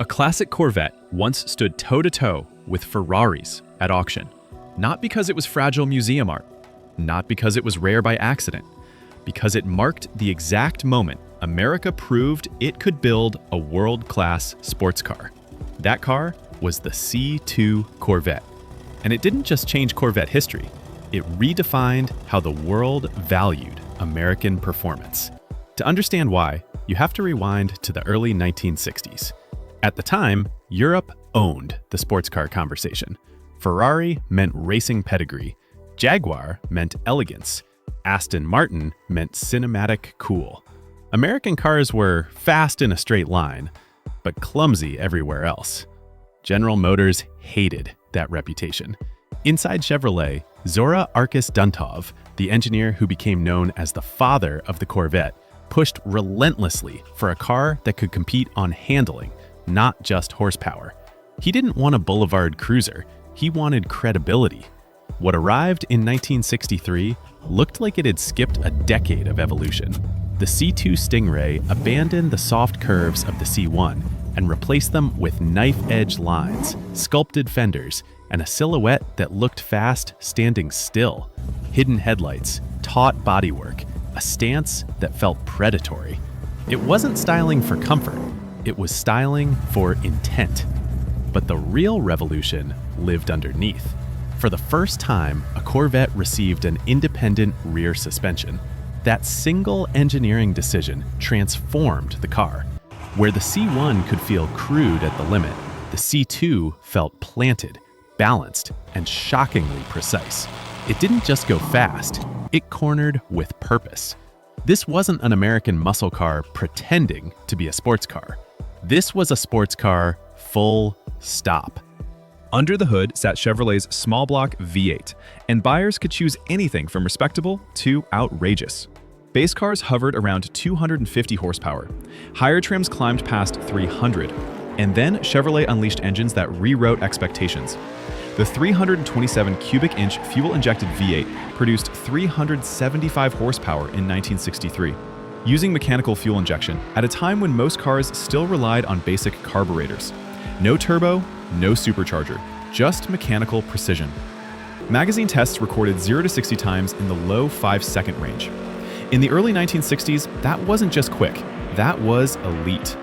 A classic Corvette once stood toe-to-toe with Ferraris at auction. Not because it was fragile museum art, not because it was rare by accident, because it marked the exact moment America proved it could build a world-class sports car. That car was the C2 Corvette. And it didn't just change Corvette history, it redefined how the world valued American performance. To understand why, you have to rewind to the early 1960s. At the time, Europe owned the sports car conversation. Ferrari meant racing pedigree, Jaguar meant elegance, Aston Martin meant cinematic cool. American cars were fast in a straight line, but clumsy everywhere else. General Motors hated that reputation. Inside Chevrolet, Zora Arkus Duntov, the engineer who became known as the father of the Corvette, pushed relentlessly for a car that could compete on handling, not just horsepower. He didn't want a boulevard cruiser, he wanted credibility. What arrived in 1963 looked like it had skipped a decade of evolution. The C2 Stingray abandoned the soft curves of the C1 and replaced them with knife-edge lines, sculpted fenders, and a silhouette that looked fast standing still. Hidden headlights, taut bodywork, a stance that felt predatory. It wasn't styling for comfort, it was styling for intent. But the real revolution lived underneath. For the first time, a Corvette received an independent rear suspension. That single engineering decision transformed the car. Where the C1 could feel crude at the limit, the C2 felt planted, balanced, and shockingly precise. It didn't just go fast, it cornered with purpose. This wasn't an American muscle car pretending to be a sports car. This was a sports car, full stop. Under the hood sat Chevrolet's small block V8, and buyers could choose anything from respectable to outrageous. Base cars hovered around 250 horsepower. Higher trims climbed past 300. And then Chevrolet unleashed engines that rewrote expectations. The 327 cubic inch fuel-injected V8 produced 375 horsepower in 1963, using mechanical fuel injection at a time when most cars still relied on basic carburetors. No turbo, no supercharger, just mechanical precision. Magazine tests recorded 0 to 60 times in the low 5-second range. In the early 1960s, that wasn't just quick, that was elite.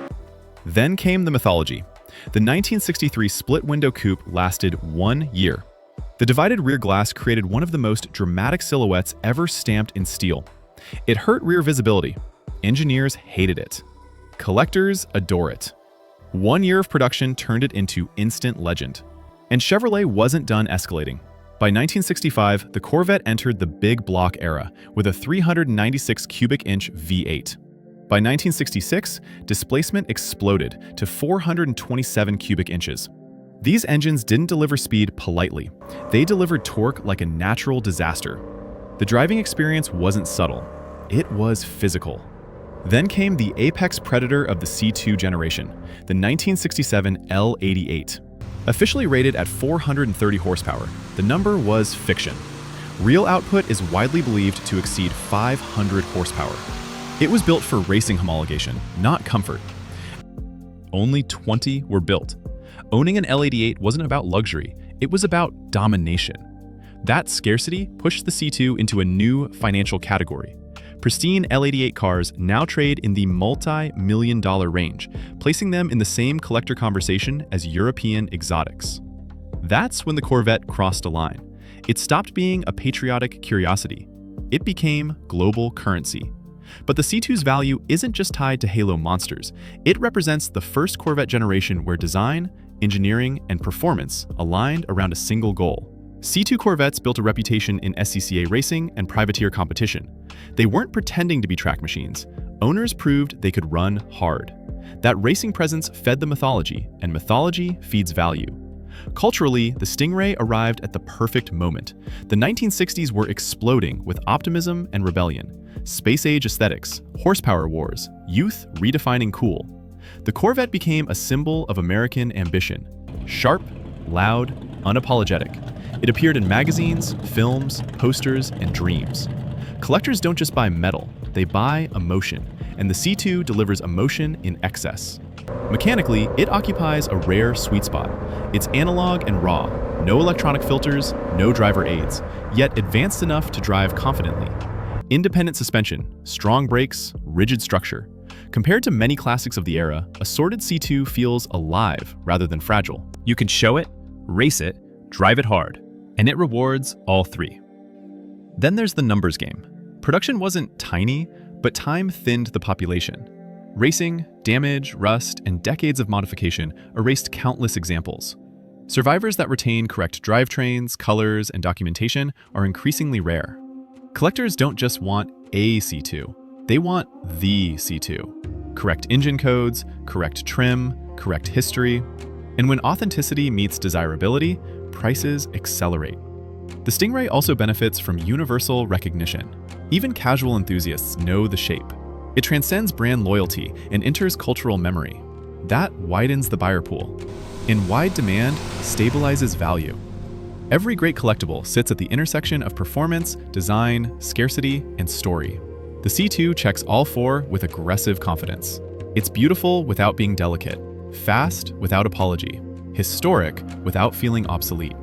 Then came the mythology. The 1963 split-window coupe lasted 1 year. The divided rear glass created one of the most dramatic silhouettes ever stamped in steel. It hurt rear visibility. Engineers hated it. Collectors adore it. 1 year of production turned it into instant legend. And Chevrolet wasn't done escalating. By 1965, the Corvette entered the big block era with a 396 cubic inch V8. By 1966, displacement exploded to 427 cubic inches. These engines didn't deliver speed politely. They delivered torque like a natural disaster. The driving experience wasn't subtle. It was physical. Then came the apex predator of the C2 generation, the 1967 L88. Officially rated at 430 horsepower, the number was fiction. Real output is widely believed to exceed 500 horsepower. It was built for racing homologation, not comfort. Only 20 were built. Owning an L88 wasn't about luxury, it was about domination. That scarcity pushed the C2 into a new financial category. Pristine L88 cars now trade in the multi-million-dollar range, placing them in the same collector conversation as European exotics. That's when the Corvette crossed a line. It stopped being a patriotic curiosity. It became global currency. But the C2's value isn't just tied to halo monsters. It represents the first Corvette generation where design, engineering, and performance aligned around a single goal. C2 Corvettes built a reputation in SCCA racing and privateer competition. They weren't pretending to be track machines. Owners proved they could run hard. That racing presence fed the mythology, and mythology feeds value. Culturally, the Stingray arrived at the perfect moment. The 1960s were exploding with optimism and rebellion, space-age aesthetics, horsepower wars, youth redefining cool. The Corvette became a symbol of American ambition. Sharp, loud, unapologetic. It appeared in magazines, films, posters, and dreams. Collectors don't just buy metal, they buy emotion, and the C2 delivers emotion in excess. Mechanically, it occupies a rare sweet spot. It's analog and raw, no electronic filters, no driver aids, yet advanced enough to drive confidently. Independent suspension, strong brakes, rigid structure. Compared to many classics of the era, a sorted C2 feels alive rather than fragile. You can show it, race it, drive it hard, and it rewards all three. Then there's the numbers game. Production wasn't tiny, but time thinned the population. Racing, damage, rust, and decades of modification erased countless examples. Survivors that retain correct drivetrains, colors, and documentation are increasingly rare. Collectors don't just want a C2, they want the C2. Correct engine codes, correct trim, correct history. And when authenticity meets desirability, prices accelerate. The Stingray also benefits from universal recognition. Even casual enthusiasts know the shape. It transcends brand loyalty and enters cultural memory. That widens the buyer pool. In wide demand, stabilizes value. Every great collectible sits at the intersection of performance, design, scarcity, and story. The C2 checks all four with aggressive confidence. It's beautiful without being delicate, fast without apology, historic without feeling obsolete.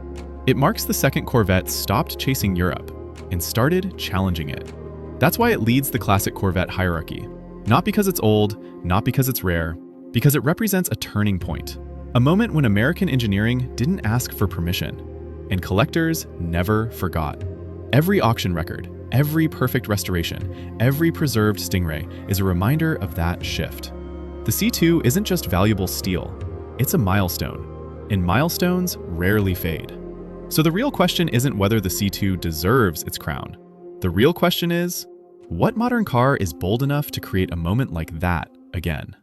It marks the second Corvette stopped chasing Europe and started challenging it. That's why it leads the classic Corvette hierarchy. Not because it's old, not because it's rare, because it represents a turning point. A moment when American engineering didn't ask for permission, and collectors never forgot. Every auction record, every perfect restoration, every preserved Stingray is a reminder of that shift. The C2 isn't just valuable steel, it's a milestone, and milestones rarely fade. So the real question isn't whether the C2 deserves its crown. The real question is, what modern car is bold enough to create a moment like that again?